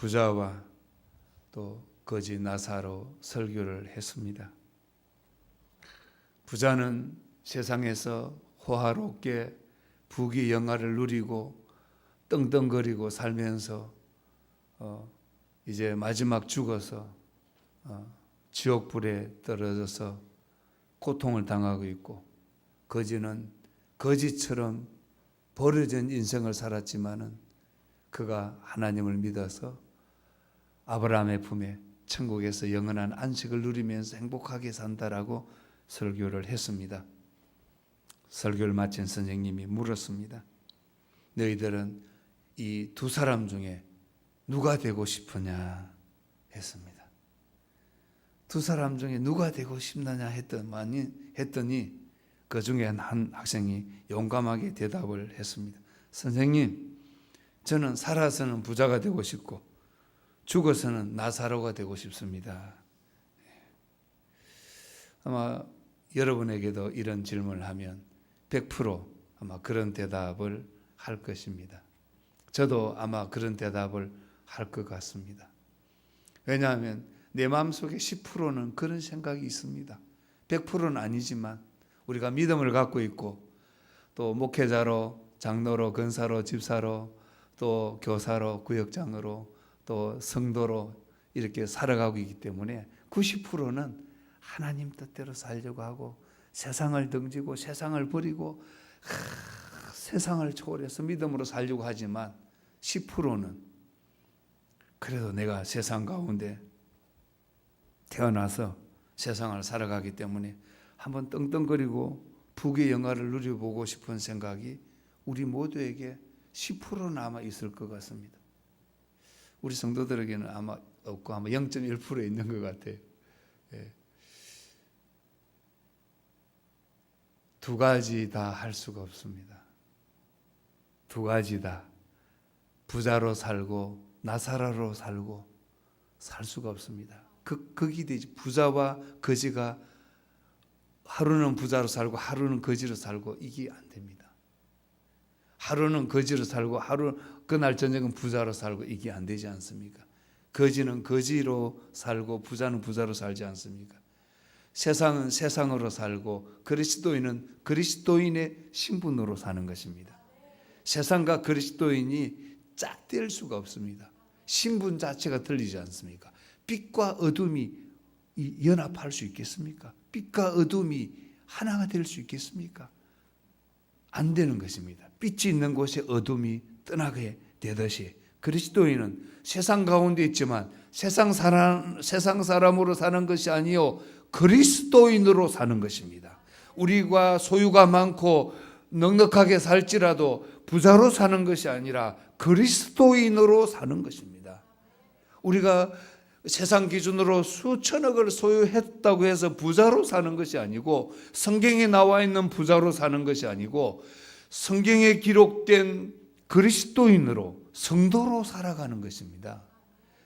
부자와 또 거지 나사로 설교를 했습니다. 부자는 세상에서 호화롭게 부귀 영화를 누리고 떵떵거리고 살면서 이제 마지막 죽어서 지옥불에 떨어져서 고통을 당하고 있고, 거지는 거지처럼 버려진 인생을 살았지만은 그가 하나님을 믿어서 아브라함의 품에 천국에서 영원한 안식을 누리면서 행복하게 산다라고 설교를 했습니다. 설교를 마친 선생님이 물었습니다. 너희들은 이 두 사람 중에 누가 되고 싶으냐 했습니다. 두 사람 중에 누가 되고 싶느냐 했더니 그 중에 한 학생이 용감하게 대답을 했습니다. 선생님, 저는 살아서는 부자가 되고 싶고 죽어서는 나사로가 되고 싶습니다. 아마 여러분에게도 이런 질문을 하면 100% 아마 그런 대답을 할 것입니다. 저도 아마 그런 대답을 할 것 같습니다. 왜냐하면 내 마음속에 10%는 그런 생각이 있습니다. 100%는 아니지만 우리가 믿음을 갖고 있고 또 목회자로, 장로로, 권사로, 집사로, 또 교사로, 구역장으로, 또 성도로 이렇게 살아가고 있기 때문에 90%는 하나님 뜻대로 살려고 하고 세상을 등지고 세상을 버리고 세상을 초월해서 믿음으로 살려고 하지만 10%는 그래도 내가 세상 가운데 태어나서 세상을 살아가기 때문에 한번 떵떵거리고 부귀 영화를 누려보고 싶은 생각이 우리 모두에게 10%는 아마 있을 것 같습니다. 우리 성도들에게는 아마 없고 아마 0.1% 있는 것 같아요. 두 가지 다 할 수가 없습니다. 두 가지 다 부자로 살고 나사로로 살고 살 수가 없습니다. 극이 되지. 부자와 거지가 하루는 부자로 살고 하루는 거지로 살고 이게 안 됩니다. 하루는 거지로 살고 그날 저녁은 부자로 살고 이게 안 되지 않습니까? 거지는 거지로 살고 부자는 부자로 살지 않습니까? 세상은 세상으로 살고 그리스도인은 그리스도인의 신분으로 사는 것입니다. 세상과 그리스도인이 짝될 수가 없습니다. 신분 자체가 틀리지 않습니까? 빛과 어둠이 연합할 수 있겠습니까? 빛과 어둠이 하나가 될 수 있겠습니까? 안 되는 것입니다. 빛이 있는 곳에 어둠이 떠나게 되듯이 그리스도인은 세상 가운데 있지만 세상 사람으로 사는 것이 아니요 그리스도인으로 사는 것입니다. 우리가 소유가 많고 넉넉하게 살지라도 부자로 사는 것이 아니라 그리스도인으로 사는 것입니다. 우리가 세상 기준으로 수천억을 소유했다고 해서 부자로 사는 것이 아니고 성경에 나와 있는 부자로 사는 것이 아니고 성경에 기록된 그리스도인으로 성도로 살아가는 것입니다.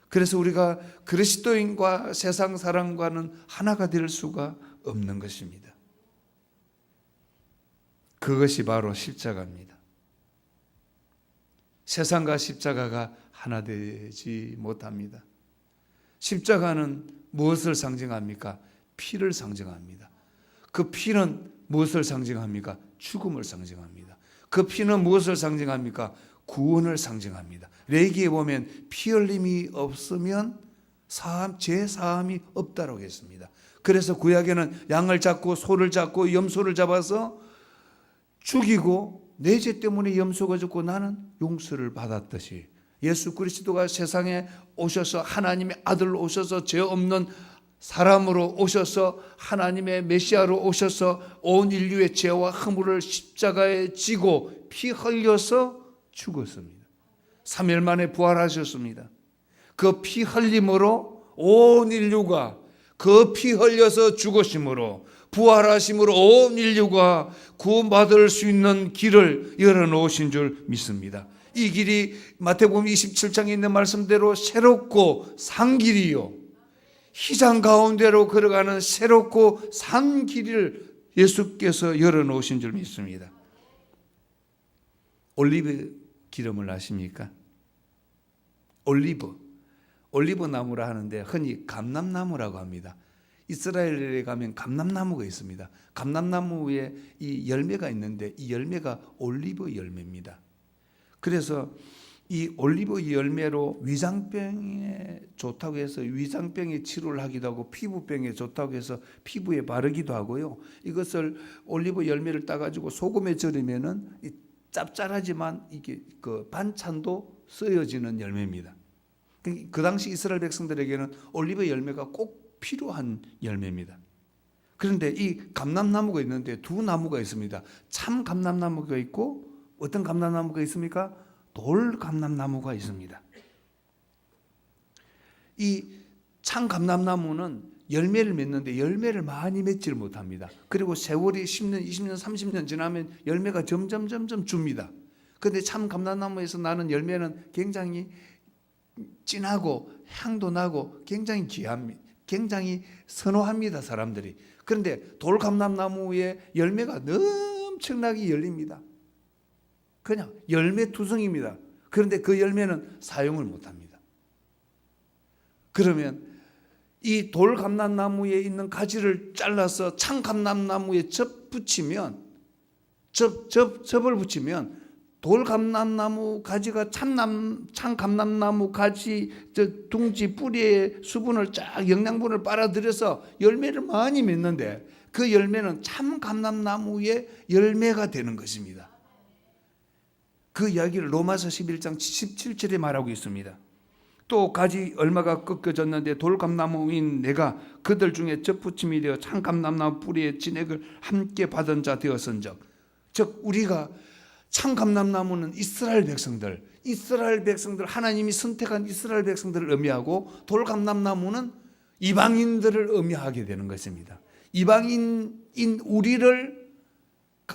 그래서 우리가 그리스도인과 세상 사람과는 하나가 될 수가 없는 것입니다. 그것이 바로 십자가입니다. 세상과 십자가가 하나 되지 못합니다. 십자가는 무엇을 상징합니까? 피를 상징합니다. 그 피는 무엇을 상징합니까? 죽음을 상징합니다. 그 피는 무엇을 상징합니까? 구원을 상징합니다. 레위기에 보면 피 흘림이 없으면 죄 사함이 없다라고 했습니다. 그래서 구약에는 양을 잡고 소를 잡고 염소를 잡아서 죽이고 내 죄 때문에 염소가 죽고 나는 용서를 받았듯이 예수 그리스도가 세상에 오셔서 하나님의 아들로 오셔서 죄 없는 사람으로 오셔서 하나님의 메시아로 오셔서 온 인류의 죄와 허물을 십자가에 지고 피 흘려서 죽었습니다. 3일 만에 부활하셨습니다. 그 피 흘림으로 온 인류가 그 피 흘려서 죽으심으로 부활하심으로 온 인류가 구원받을 수 있는 길을 열어놓으신 줄 믿습니다. 이 길이 마태복음 27장에 있는 말씀대로 새롭고 산 길이요 희장 가운데로 걸어가는 새롭고 산 길을 예수께서 열어놓으신 줄 믿습니다. 올리브 기름을 아십니까? 올리브 올리브 나무라 하는데 흔히 감람나무라고 합니다. 이스라엘에 가면 감람나무가 있습니다. 감람나무에 이 열매가 있는데 이 열매가 올리브 열매입니다. 그래서 이 올리브 열매로 위장병에 좋다고 해서 위장병에 치료를 하기도 하고 피부병에 좋다고 해서 피부에 바르기도 하고요. 이것을 올리브 열매를 따가지고 소금에 절이면은 짭짤하지만 이게 그 반찬도 쓰여지는 열매입니다. 그 당시 이스라엘 백성들에게는 올리브 열매가 꼭 필요한 열매입니다. 그런데 이 감람나무가 있는데 두 나무가 있습니다. 참 감람나무가 있고 어떤 감람나무가 있습니까? 돌 감람나무가 있습니다. 이 참 감람나무는 열매를 맺는데 열매를 많이 맺지를 못합니다. 그리고 세월이 10년, 20년, 30년 지나면 열매가 점점 줍니다. 그런데 참 감람나무에서 나는 열매는 굉장히 진하고 향도 나고 굉장히 귀합니다. 굉장히 선호합니다, 사람들이. 그런데 돌감람나무의 열매가 엄청나게 열립니다. 그냥 열매 투성입니다. 그런데 그 열매는 사용을 못합니다. 그러면 이 돌감람나무에 있는 가지를 잘라서 참감람나무에 접을 붙이면 돌감람나무 가지가 참감람나무 가지 둥지 뿌리의 수분을 쫙 영양분을 빨아들여서 열매를 많이 맺는데 그 열매는 참감람나무의 열매가 되는 것입니다. 그 이야기를 로마서 11장 17절에 말하고 있습니다. 또 가지 얼마가 꺾여졌는데 돌감나무인 내가 그들 중에 접붙임이 되어 참감람나무 뿌리의 진액을 함께 받은 자 되었은즉, 즉 우리가 참감람나무는 이스라엘 백성들 하나님이 선택한 이스라엘 백성들을 의미하고 돌감람나무는 이방인들을 의미하게 되는 것입니다. 이방인인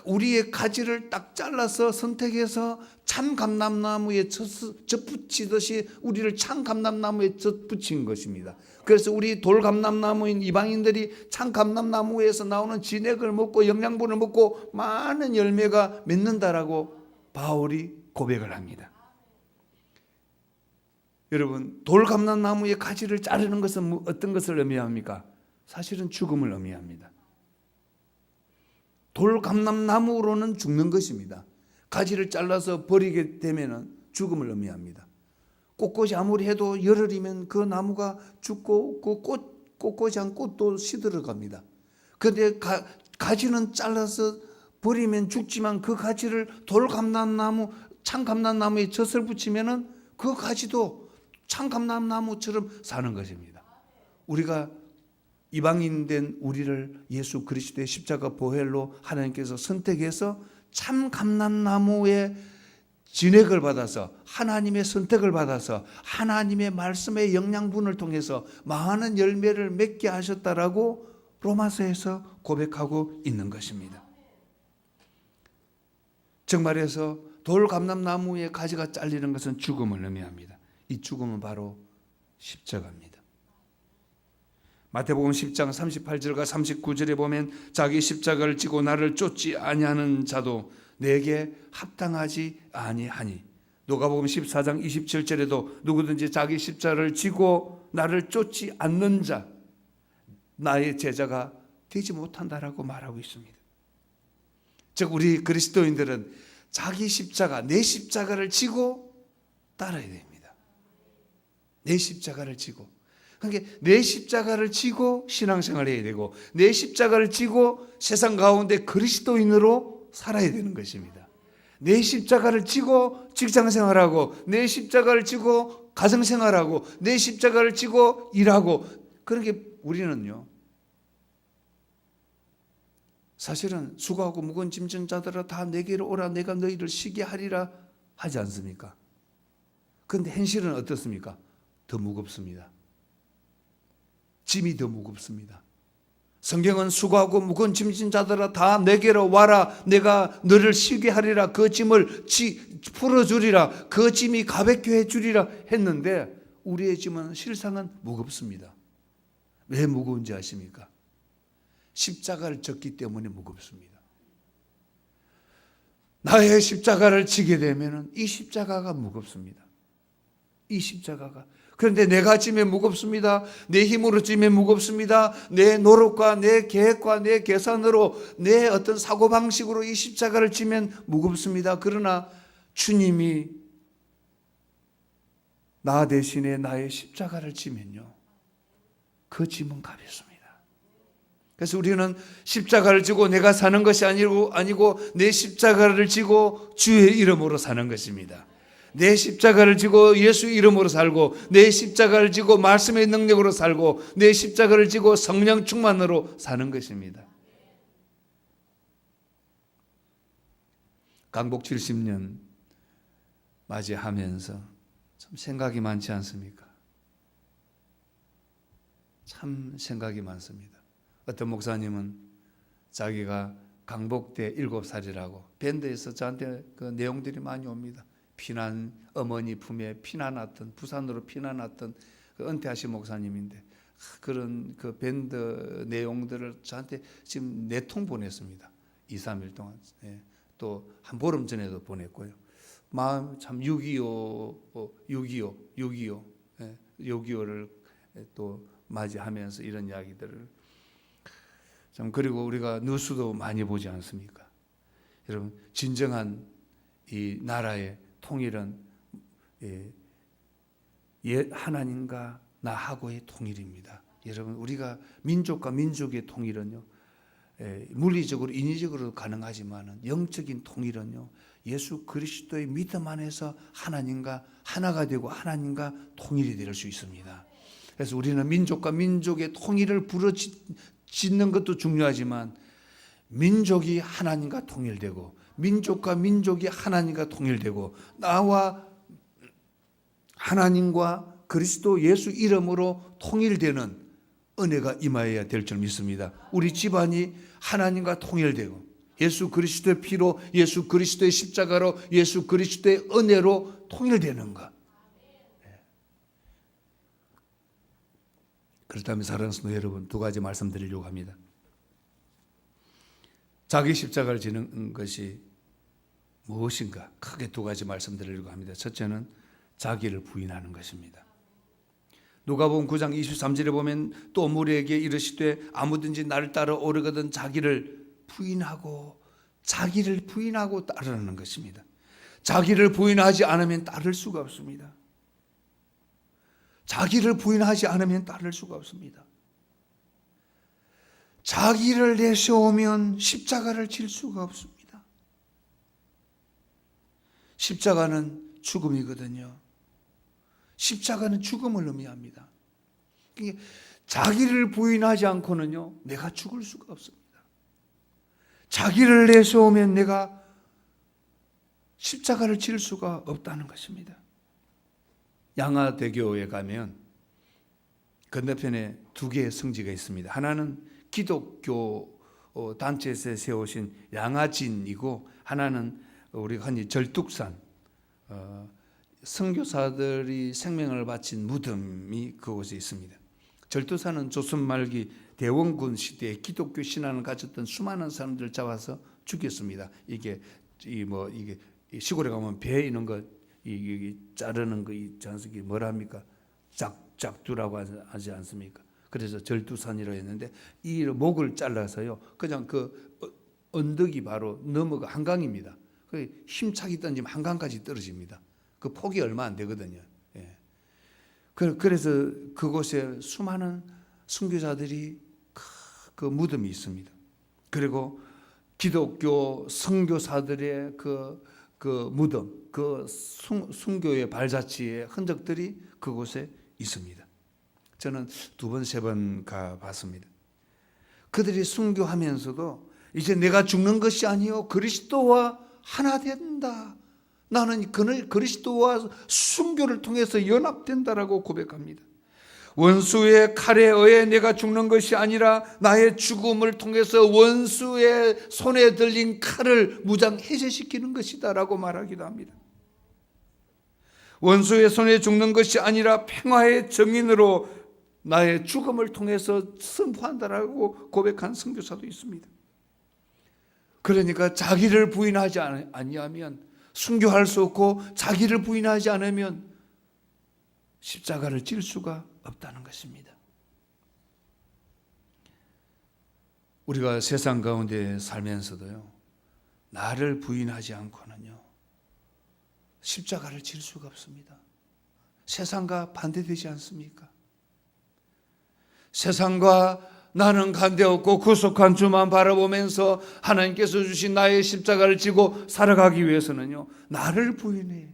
우리의 가지를 딱 잘라서 선택해서 참감람나무에 접붙이듯이 우리를 참감람나무에 접붙인 것입니다. 그래서 우리 돌감람나무인 이방인들이 참감람나무에서 나오는 진액을 먹고 영양분을 먹고 많은 열매가 맺는다라고 바울이 고백을 합니다. 여러분, 돌감람나무의 가지를 자르는 것은 어떤 것을 의미합니까? 사실은 죽음을 의미합니다. 돌감람나무로는 죽는 것입니다. 가지를 잘라서 버리게 되면 죽음을 의미합니다. 꽃꽃이 아무리 해도 열흘이면 그 나무가 죽고 그 꽃꽃이 한 꽃도 시들어갑니다. 그런데 가지는 잘라서 버리면 죽지만 그 가지를 돌감람나무, 참감람나무에 젖을 붙이면은 그 가지도 참감람나무처럼 사는 것입니다. 우리가 이방인 된 우리를 예수 그리스도의 십자가 보혈로 하나님께서 선택해서 참감람나무의 진액을 받아서 하나님의 선택을 받아서 하나님의 말씀의 영양분을 통해서 많은 열매를 맺게 하셨다라고 로마서에서 고백하고 있는 것입니다. 즉 말해서 돌감람나무의 가지가 잘리는 것은 죽음을 의미합니다. 이 죽음은 바로 십자가입니다. 마태복음 10장 38절과 39절에 보면 자기 십자가를 지고 나를 쫓지 아니하는 자도 내게 합당하지 아니하니, 누가복음 14장 27절에도 누구든지 자기 십자가를 지고 나를 쫓지 않는 자 나의 제자가 되지 못한다라고 말하고 있습니다. 즉 우리 그리스도인들은 자기 십자가, 내 십자가를 지고 따라야 됩니다. 내 십자가를 지고, 그러니까 내 십자가를 지고 신앙생활을 해야 되고 내 십자가를 지고 세상 가운데 그리스도인으로 살아야 되는 것입니다. 내 십자가를 지고 직장생활하고 내 십자가를 지고 가정생활하고 내 십자가를 지고 일하고, 그러니까 우리는요 사실은 수고하고 무거운 짐진 자들아 다 내게로 오라 내가 너희를 쉬게 하리라 하지 않습니까? 그런데 현실은 어떻습니까? 더 무겁습니다. 짐이 더 무겁습니다. 성경은 수고하고 무거운 짐진 자들아 다 내게로 와라 내가 너를 쉬게 하리라, 그 짐을 풀어주리라, 그 짐이 가볍게 해주리라 했는데 우리의 짐은 실상은 무겁습니다. 왜 무거운지 아십니까? 십자가를 졌기 때문에 무겁습니다. 나의 십자가를 지게 되면 이 십자가가 무겁습니다. 이 십자가가. 그런데 내가 지면 무겁습니다. 내 힘으로 지면 무겁습니다. 내 노력과 내 계획과 내 계산으로 내 어떤 사고방식으로 이 십자가를 지면 무겁습니다. 그러나 주님이 나 대신에 나의 십자가를 지면요, 그 짐은 가볍습니다. 그래서 우리는 십자가를 지고 내가 사는 것이 아니고 내 십자가를 지고 주의 이름으로 사는 것입니다. 내 십자가를 지고 예수 이름으로 살고, 내 십자가를 지고 말씀의 능력으로 살고, 내 십자가를 지고 성령 충만으로 사는 것입니다. 강복 70년 맞이하면서 참 생각이 많지 않습니까? 참 생각이 많습니다. 어떤 목사님은 자기가 강복 때 7살이라고 밴드에서 저한테 그 내용들이 많이 옵니다. 피난, 어머니 품에 피난왔던, 부산으로 피난왔던 그 은퇴하신 목사님인데, 그런 그 밴드 내용들을 저한테 지금 4통 보냈습니다. 2, 3일 동안. 예. 또 한 보름 전에도 보냈고요. 마음 참 6.25를 또 맞이하면서 이런 이야기들을 참, 그리고 우리가 뉴스도 많이 보지 않습니까? 여러분, 진정한 이 나라의 통일은 하나님과 나하고의 통일입니다. 여러분, 우리가 민족과 민족의 통일은요, 물리적으로 인위적으로 가능하지만 영적인 통일은요, 예수 그리스도의 믿음 안에서 하나님과 하나가 되고 하나님과 통일이 될 수 있습니다. 그래서 우리는 민족과 민족의 통일을 부르짖는 것도 중요하지만, 민족이 하나님과 통일되고 민족과 민족이 하나님과 통일되고 나와 하나님과 그리스도 예수 이름으로 통일되는 은혜가 임하여야 될 줄 믿습니다. 우리 집안이 하나님과 통일되고 예수 그리스도의 피로, 예수 그리스도의 십자가로, 예수 그리스도의 은혜로 통일되는 것. 그렇다면 사랑하는 성도 여러분, 2가지 말씀드리려고 합니다. 자기 십자가를 지는 것이 무엇인가? 크게 2가지 말씀드리려고 합니다. 첫째는 자기를 부인하는 것입니다. 누가복음 9장 23절에 보면 또 무리에게 이르시되 아무든지 나를 따라 오르거든 자기를 부인하고 따르라는 것입니다. 자기를 부인하지 않으면 따를 수가 없습니다. 자기를 부인하지 않으면 따를 수가 없습니다. 자기를 내세우면 십자가를 질 수가 없습니다. 십자가는 죽음이거든요. 십자가는 죽음을 의미합니다. 자기를 부인하지 않고는요, 내가 죽을 수가 없습니다. 자기를 내세우면 내가 십자가를 질 수가 없다는 것입니다. 양화대교에 가면 건너편에 2개의 성지가 있습니다. 하나는 기독교 단체에서 세우신 양화진이고, 하나는 우리가 흔히 절뚝산, 선교사들이 생명을 바친 무덤이 그곳에 있습니다. 절뚝산은 조선 말기 대원군 시대에 기독교 신앙을 가졌던 수많은 사람들을 잡아서 죽였습니다. 이게 시골에 가면 배 있는 거 자르는 거 있지 않습니까? 뭐라 합니까? 작두라고 하지 않습니까? 그래서 절두산이라고 했는데, 이 목을 잘라서요, 그냥 그 언덕이 바로 넘어가 한강입니다. 힘차게 던지면 한강까지 떨어집니다. 그 폭이 얼마 안 되거든요. 예. 그래서 그곳에 수많은 선교사들이 그 무덤이 있습니다. 그리고 기독교 선교사들의 그 무덤, 그 순교의 발자취의 흔적들이 그곳에 있습니다. 저는 2번, 3번 가봤습니다. 그들이 순교하면서도 이제 내가 죽는 것이 아니요 그리스도와 하나 된다. 나는 그리스도와 순교를 통해서 연합된다라고 고백합니다. 원수의 칼에 의해 내가 죽는 것이 아니라 나의 죽음을 통해서 원수의 손에 들린 칼을 무장 해제시키는 것이다라고 말하기도 합니다. 원수의 손에 죽는 것이 아니라 평화의 정인으로 나의 죽음을 통해서 선포한다라고 고백한 선교사도 있습니다. 그러니까 자기를 부인하지 아니하면 순교할 수 없고, 자기를 부인하지 않으면 십자가를 질 수가 없다는 것입니다. 우리가 세상 가운데 살면서도요, 나를 부인하지 않고는요, 십자가를 질 수가 없습니다. 세상과 반대되지 않습니까? 세상과 나는 관계없고 구속한 주만 바라보면서 하나님께서 주신 나의 십자가를 지고 살아가기 위해서는요, 나를 부인해.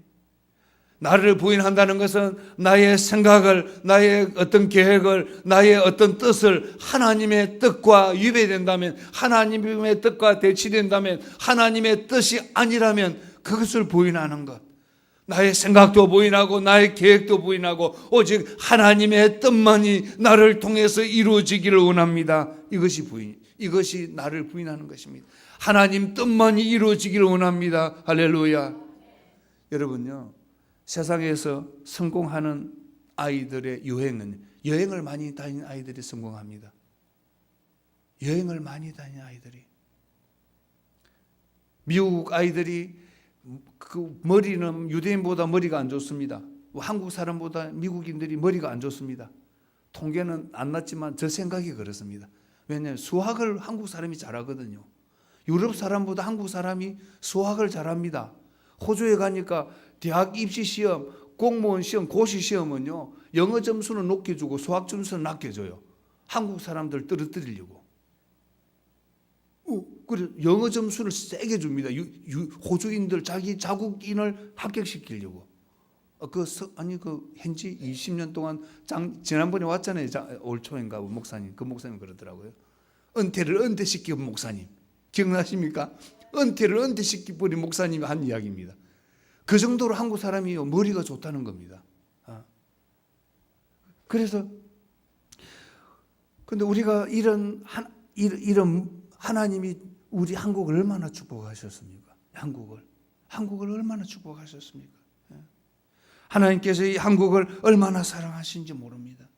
나를 부인한다는 것은 나의 생각을, 나의 어떤 계획을, 나의 어떤 뜻을 하나님의 뜻과 위배된다면, 하나님의 뜻과 대치된다면, 하나님의 뜻이 아니라면 그것을 부인하는 것. 나의 생각도 부인하고 나의 계획도 부인하고 오직 하나님의 뜻만이 나를 통해서 이루어지기를 원합니다. 이것이 나를 부인하는 것입니다. 하나님 뜻만이 이루어지기를 원합니다. 할렐루야. 여러분요, 세상에서 성공하는 아이들의 유행은 여행을 많이 다니는 아이들이 성공합니다. 여행을 많이 다니는 아이들이. 미국 아이들이 그 머리는 유대인보다 머리가 안 좋습니다. 한국 사람보다 미국인들이 머리가 안 좋습니다. 통계는 안 났지만 저 생각이 그렇습니다. 왜냐하면 수학을 한국 사람이 잘하거든요. 유럽 사람보다 한국 사람이 수학을 잘합니다. 호주에 가니까 대학 입시 시험, 공무원 시험, 고시 시험은요, 영어 점수는 높게 주고 수학 점수는 낮게 줘요. 한국 사람들 떨어뜨리려고. 그래 영어 점수를 세게 줍니다. 호주인들 자기 자국인을 합격시키려고. 현지 20년 동안 지난번에 왔잖아요. 올 초인가 목사님. 그 목사님 그러더라고요. 은퇴를 은퇴시킨 목사님. 기억나십니까? 은퇴를 은퇴시켜버린 목사님이 한 이야기입니다. 그 정도로 한국 사람이 머리가 좋다는 겁니다. 그래서 근데 우리가 이런 하나님이 우리 한국을 얼마나 축복하셨습니까? 한국을 얼마나 축복하셨습니까? 하나님께서 이 한국을 얼마나 사랑하신지 모릅니다.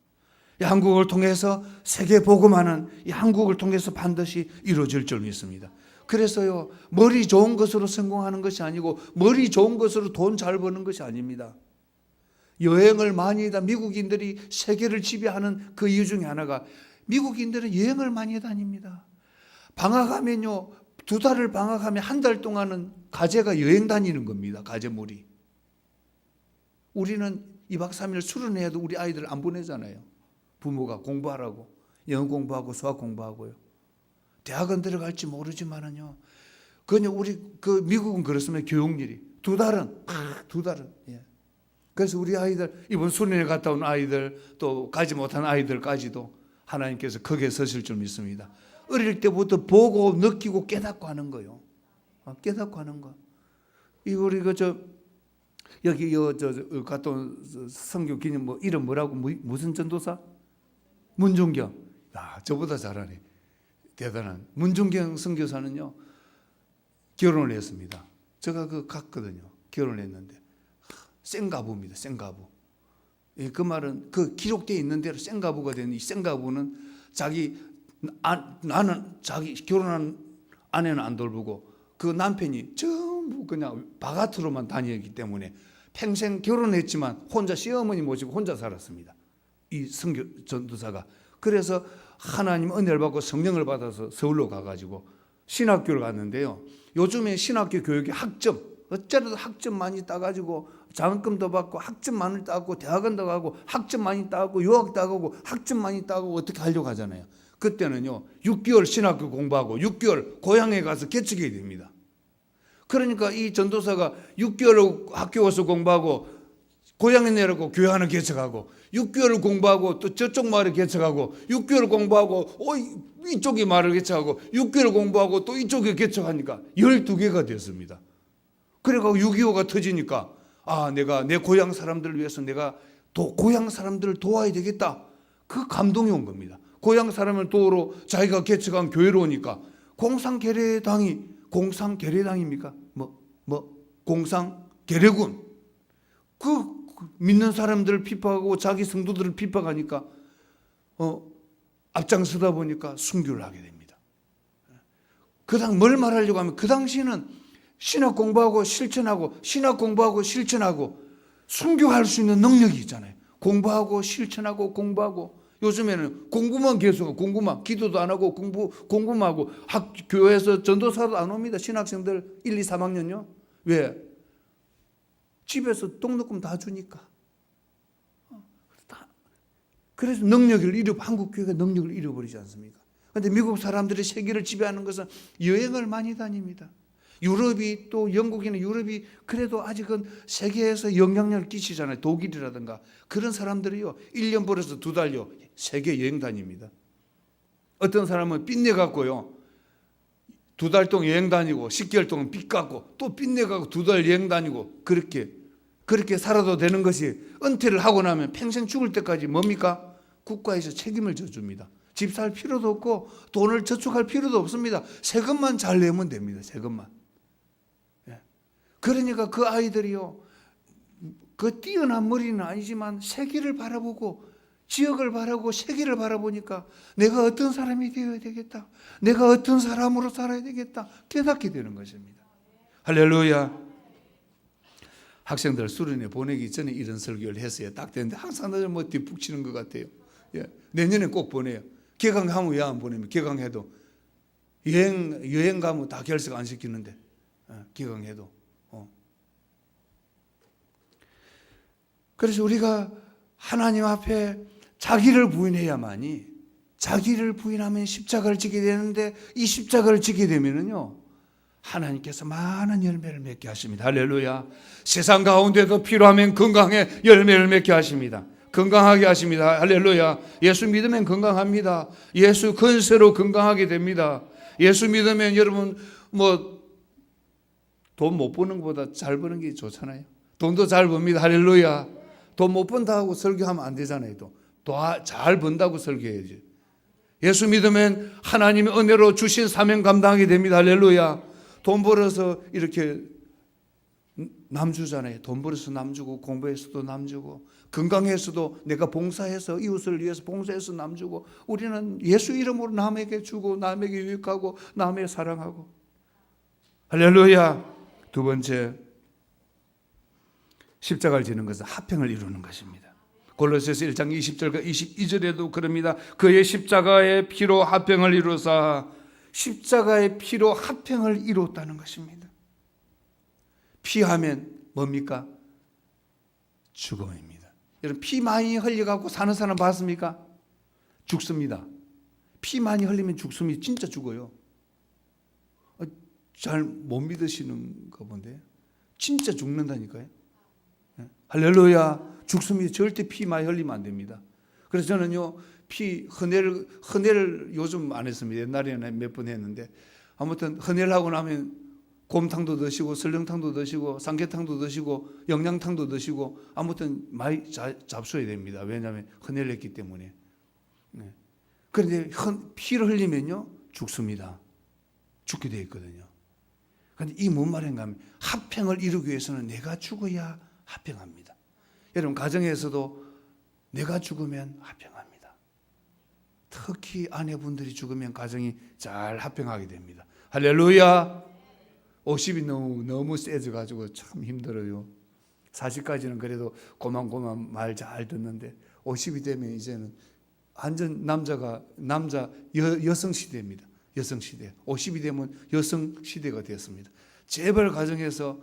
이 한국을 통해서 세계 복음화는 이 한국을 통해서 반드시 이루어질 줄 믿습니다. 그래서요, 머리 좋은 것으로 성공하는 것이 아니고 머리 좋은 것으로 돈 잘 버는 것이 아닙니다. 여행을 많이 미국인들이 세계를 지배하는 그 이유 중에 하나가 미국인들은 여행을 많이 다닙니다. 방학하면요, 2달을 방학하면 1달 동안은 가재가 여행 다니는 겁니다. 가재몰이. 우리는 2박 3일 수련회에도 우리 아이들 안 보내잖아요. 부모가 공부하라고. 영어 공부하고 수학 공부하고요. 대학은 들어갈지 모르지만은요. 그냥 우리 미국은 그렇습니다. 교육열이 2달은. 예. 그래서 우리 아이들 이번 수련회 갔다 온 아이들 또 가지 못한 아이들까지도 하나님께서 거기에 서실 줄 믿습니다. 어릴 때부터 보고 느끼고 깨닫고 하는 거요. 깨닫고 하는 거. 우리 여기 갔다 온 선교 기념 이름 뭐라고 무슨 전도사? 문중경. 저보다 잘하네. 대단한 문중경 선교사는요, 결혼을 했습니다. 제가 갔거든요. 결혼을 했는데 생가부입니다. 생가부. 예, 그 말은 기록되어 있는 대로 생가부가 되는 이 생가부는 나는 자기 결혼한 아내는 안 돌보고 그 남편이 전부 그냥 바깥으로만 다니기 때문에 평생 결혼했지만 혼자 시어머니 모시고 혼자 살았습니다. 이 선교 전도사가. 그래서 하나님 은혜를 받고 성령을 받아서 서울로 가가지고 신학교를 갔는데요. 요즘에 신학교 교육이 학점, 어쩌라도 학점 많이 따가지고 장학금도 받고 학점 많이 따고 대학원도 가고 학점 많이 따고 유학도 가고 학점 많이 따고 어떻게 하려고 하잖아요. 그때는요, 6개월 신학교 공부하고 6개월 고향에 가서 개척해야 됩니다. 그러니까 이 전도사가 6개월 학교 와서 공부하고 고향에 내려고 교회 하나 개척하고 6개월 공부하고 또 저쪽 마을에 개척하고 6개월 공부하고 이쪽에 마을을 개척하고 6개월 공부하고 또 이쪽에 개척하니까 12개가 됐습니다. 그래서 6.25가 터지니까 내가 내 고향 사람들을 위해서 내가 고향 사람들을 도와야 되겠다. 그 감동이 온 겁니다. 고향 사람을 도우러 자기가 개척한 교회로 오니까 공상계례당입니까? 공상계례군. 믿는 사람들을 핍박하고 자기 성도들을 핍박하니까 앞장서다 보니까 순교를 하게 됩니다. 뭘 말하려고 하면 그 당시에는 신학 공부하고 실천하고 순교할 수 있는 능력이 있잖아요. 공부하고 실천하고 공부하고. 요즘에는 공부만 계속 공부만, 기도도 안 하고 공부만 하고, 교회에서 전도사도 안 옵니다. 신학생들 1, 2, 3학년요. 왜? 집에서 등록금 다 주니까. 그래서 한국 교회가 능력을 잃어버리지 않습니까? 그런데 미국 사람들이 세계를 지배하는 것은 여행을 많이 다닙니다. 유럽이, 또 영국이나 유럽이 그래도 아직은 세계에서 영향력을 끼치잖아요. 독일이라든가. 그런 사람들이요, 1년 벌어서 2달요 세계 여행 다닙니다. 어떤 사람은 빚내갖고요, 2달 동안 여행 다니고 10개월 동안 빚 갚고 또 빚내갖고 2달 여행 다니고, 그렇게 살아도 되는 것이, 은퇴를 하고 나면 평생 죽을 때까지 뭡니까? 국가에서 책임을 져줍니다. 집 살 필요도 없고 돈을 저축할 필요도 없습니다. 세금만 잘 내면 됩니다. 세금만. 그러니까 그 아이들이요, 그 뛰어난 머리는 아니지만 세계를 바라보고, 지역을 바라보고 세계를 바라보니까 내가 어떤 사람이 되어야 되겠다, 내가 어떤 사람으로 살아야 되겠다 깨닫게 되는 것입니다. 할렐루야. 학생들 수련회 보내기 전에 이런 설교를 했어요. 딱 됐는데 항상 뭐 뒷북치는 것 같아요. 내년에 꼭 보내요. 개강하면 왜 안 보내면, 개강해도 여행 가면 다 결석 안 시키는데, 개강해도. 그래서 우리가 하나님 앞에 자기를 부인해야만이, 자기를 부인하면 십자가를 지게 되는데, 이 십자가를 지게 되면은요, 하나님께서 많은 열매를 맺게 하십니다. 할렐루야. 세상 가운데도 필요하면 건강에 열매를 맺게 하십니다. 건강하게 하십니다. 할렐루야. 예수 믿으면 건강합니다. 예수 근세로 건강하게 됩니다. 예수 믿으면 여러분 돈 못 버는 것보다 잘 버는 게 좋잖아요. 돈도 잘 법니다. 할렐루야. 돈 못 번다고 설교하면 안 되잖아요. 또 잘 번다고 설교해야지. 예수 믿으면 하나님의 은혜로 주신 사명 감당하게 됩니다. 할렐루야. 돈 벌어서 이렇게 남 주잖아요. 돈 벌어서 남 주고, 공부해서도 남 주고, 건강해서도 내가 봉사해서 이웃을 위해서 봉사해서 남 주고, 우리는 예수 이름으로 남에게 주고, 남에게 유익하고, 남에게 사랑하고. 할렐루야. 두 번째, 십자가를 지는 것은 화평을 이루는 것입니다. 골로새서 1장 20절과 22절에도 그럽니다. 그의 십자가의 피로 화평을 이루사, 십자가의 피로 화평을 이루었다는 것입니다. 피하면 뭡니까? 죽음입니다. 여러분, 피 많이 흘려갖고 사는 사람 봤습니까? 죽습니다. 피 많이 흘리면 죽습니다. 진짜 죽어요. 잘 못 믿으시는가 본데, 진짜 죽는다니까요. 할렐루야. 죽습니다. 절대 피 많이 흘리면 안 됩니다. 그래서 저는요, 헌혈을 요즘 안 했습니다. 옛날에는 몇 번 했는데, 아무튼 헌혈을 하고 나면 곰탕도 드시고 설렁탕도 드시고 삼계탕도 드시고 영양탕도 드시고, 아무튼 많이 잡숴야 됩니다. 왜냐하면 헌혈을 했기 때문에. 그런데 피를 흘리면요, 죽습니다. 죽게 되어 있거든요. 그런데 이 뭔 말인가 하면, 화평을 이루기 위해서는 내가 죽어야 화평합니다. 여러분, 가정에서도 내가 죽으면 화평합니다. 특히 아내분들이 죽으면 가정이 잘 화평하게 됩니다. 할렐루야. 50이 너무 세져가지고 참 힘들어요. 40까지는 그래도 고만고만 말 잘 듣는데, 50이 되면 이제는 완전 여성 시대입니다. 여성 시대. 50이 되면 여성 시대가 되었습니다. 제발 가정에서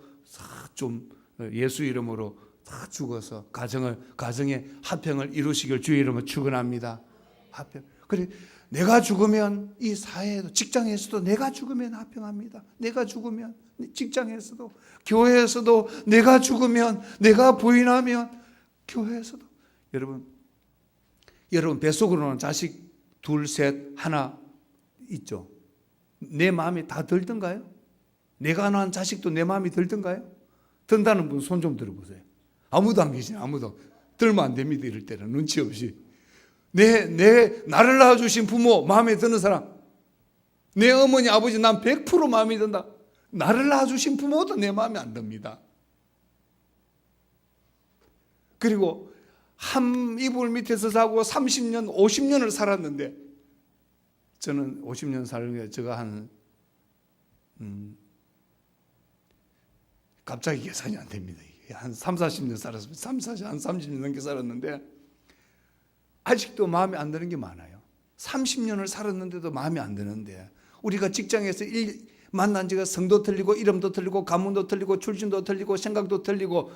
좀 예수 이름으로 다 죽어서 가정의 화평을 이루시길 주의 이름으로 축원합니다. 화평. 그래, 내가 죽으면 이 사회에도, 직장에서도 내가 죽으면 화평합니다. 내가 죽으면, 직장에서도, 교회에서도 내가 죽으면, 내가 부인하면 교회에서도. 여러분 뱃속으로는 자식 둘, 셋, 하나 있죠. 내 마음이 다 들던가요? 내가 낳은 자식도 내 마음이 들던가요? 든다는 분 손 좀 들어보세요. 아무도 안 계시네. 아무도. 들면 안 됩니다. 이럴 때는 눈치 없이. 나를 낳아주신 부모 마음에 드는 사람, 내 어머니 아버지 난 100% 마음에 든다. 나를 낳아주신 부모도 내 마음에 안 듭니다. 그리고 한 이불 밑에서 자고 30년 50년을 살았는데, 저는 50년 살면 제가 갑자기 계산이 안 됩니다. 이게. 한 3, 40년 살았습니다. 30년 넘게 살았는데 아직도 마음에 안 드는 게 많아요. 30년을 살았는데도 마음에 안 드는데, 우리가 직장에서 만난 지가 성도 틀리고 이름도 틀리고 가문도 틀리고 출신도 틀리고 생각도 틀리고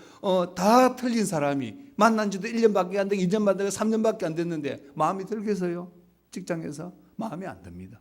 다 틀린 사람이 만난 지도 1년밖에 안 되고 2년밖에 안 되고 3년밖에 안 됐는데 마음이 들겠어요? 직장에서 마음에 안 듭니다.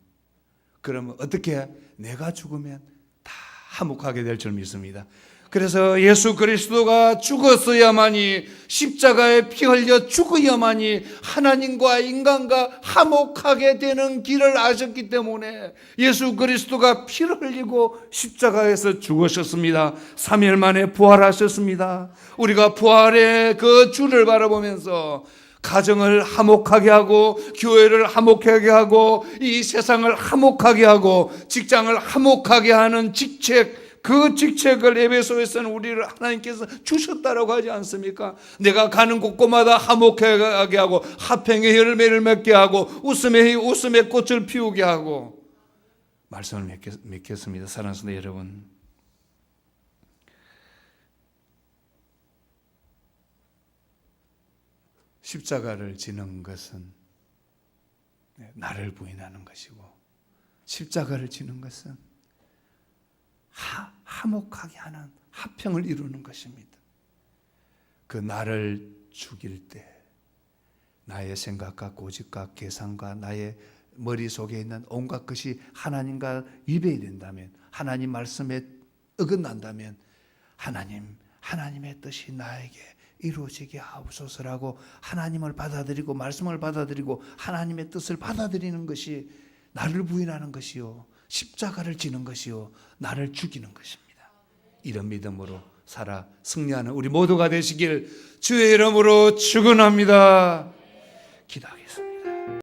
그러면 어떻게? 내가 죽으면 다 화목하게 될 줄 믿습니다. 그래서 예수 그리스도가 죽었어야만이, 십자가에 피 흘려 죽어야만이 하나님과 인간과 화목하게 되는 길을 아셨기 때문에 예수 그리스도가 피를 흘리고 십자가에서 죽으셨습니다. 3일 만에 부활하셨습니다. 우리가 부활의 그 주를 바라보면서 가정을 화목하게 하고, 교회를 화목하게 하고, 이 세상을 화목하게 하고, 직장을 화목하게 하는 직책, 그 직책을 에베소에서는 우리를 하나님께서 주셨다라고 하지 않습니까? 내가 가는 곳곳마다 화목하게 하고, 화평의 열매를 맺게 하고, 웃음의 꽃을 피우게 하고, 말씀을 맺겠습니다. 사랑하는 여러분, 십자가를 지는 것은 나를 부인하는 것이고, 십자가를 지는 것은 화목하게 하는 화평을 이루는 것입니다. 그 나를 죽일 때 나의 생각과 고집과 계산과 나의 머릿속에 있는 온갖 것이 하나님과 위배이 된다면, 하나님 말씀에 어긋난다면, 하나님의 뜻이 나에게 이루어지게 하옵소서라고 하나님을 받아들이고 말씀을 받아들이고 하나님의 뜻을 받아들이는 것이 나를 부인하는 것이요, 십자가를 지는 것이요, 나를 죽이는 것입니다. 이런 믿음으로 살아 승리하는 우리 모두가 되시길 주의 이름으로 축원합니다. 기도하겠습니다.